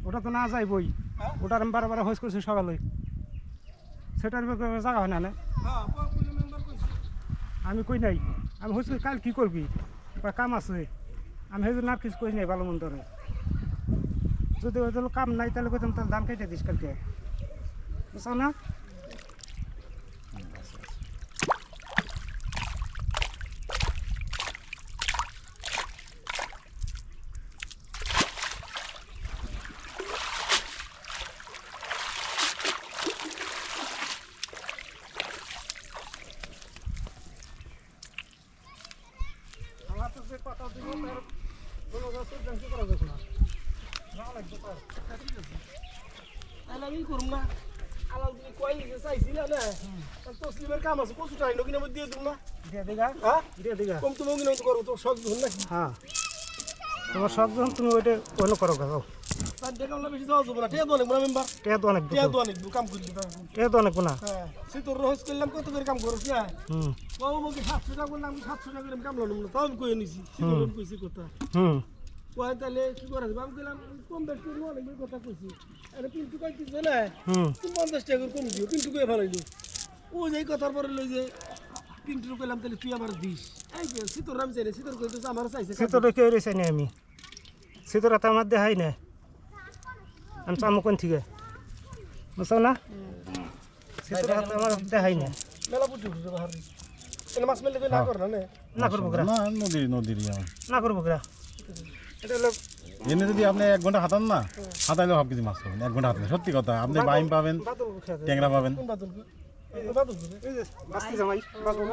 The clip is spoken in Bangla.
ওটা তো না যাইবই, ওটার আমি বারবার হোস করছি সকালে, সেটার জায়গা হয় না। আমি কই নাই, আমি হোস কাল কি করবি, কাম আছে, আমি সেই জন্য আর কিছু কই নাই ভালো মন্দরে। যদি ওই কাম নাই তাহলে কইতাম তাহলে ধান কেটে দিস কালকে, বুঝছো না? কথা দিব তার কোনো গাছের ধ্বংস করা যাবে না, লাগবে তার আমি করুম না। আলাল তুমি কয় লিখে চাইছিল না, তসলিমের কাম আছে, কচু টাইল কিনা দিয়ে দিব না। দিয়ে দিগা, হ্যাঁ দিয়ে দিগা। কম তুমি কিনা করো, তোর শখ ধরুন নাকি? হ্যাঁ, তোমার সব যখন তুমি ওইটা অন্য করো গাও। তার দেখামলা বেশি যাওয়া যাবো না, টেয়া তো অনেক না মেম্বার, টেয়া তো অনেক, টেয়া তো অনেক কাম করবি। টেয়া তো অনেক না। হ্যাঁ, সে তোর রহস করলাম কত করে কাম করস না। হুম বাবু বলছি 700 টাকা করলাম, 700 টাকা করে কাম লাগালাম না, তাও আমি কয়ে নিছি, কইছি কথা। হুম কয় তাহলে কি করা যাবে? আমি বললাম কম বেশ করবো, অনেকবার কথা কইছি। আরে পিন্টু কয় কিছু না, হুম তুমি 50 টাকা করে কম দিও। পিন্টু কয়ে ফেলাইলো, ও যে কথার পরে লই যে পিন্টু কইলাম তাহলে তুই আমার দিস। এই যে সিতর আমি চাই না, সিতর কইতেছে আমার চাইছে। সে তো রেখে রেছে না, আমি সে তো রাতে আমার দেখাই না, আমি চামু কোন থেকে, বুঝছো না? সে তো রাতে আমার দেখাই না। মেলা পুটি উঠে বাহার তাহলে মাছ মেলে না কর না না করবো গ্রা, না নদীর না করবো গ্রা। এটা হলো এনে যদি আপনি 1 ঘন্টা হাতান না, হাতাইলে সব কিছু মাছ পাবেন। 1 ঘন্টা হাতলে সত্যি কথা, আপনি বাইম পাবেন, বাদল খেয়ে ট্যাংরা পাবেন। কোন বাদল? বাদল এই যে বাস্তি জামাই বাদল।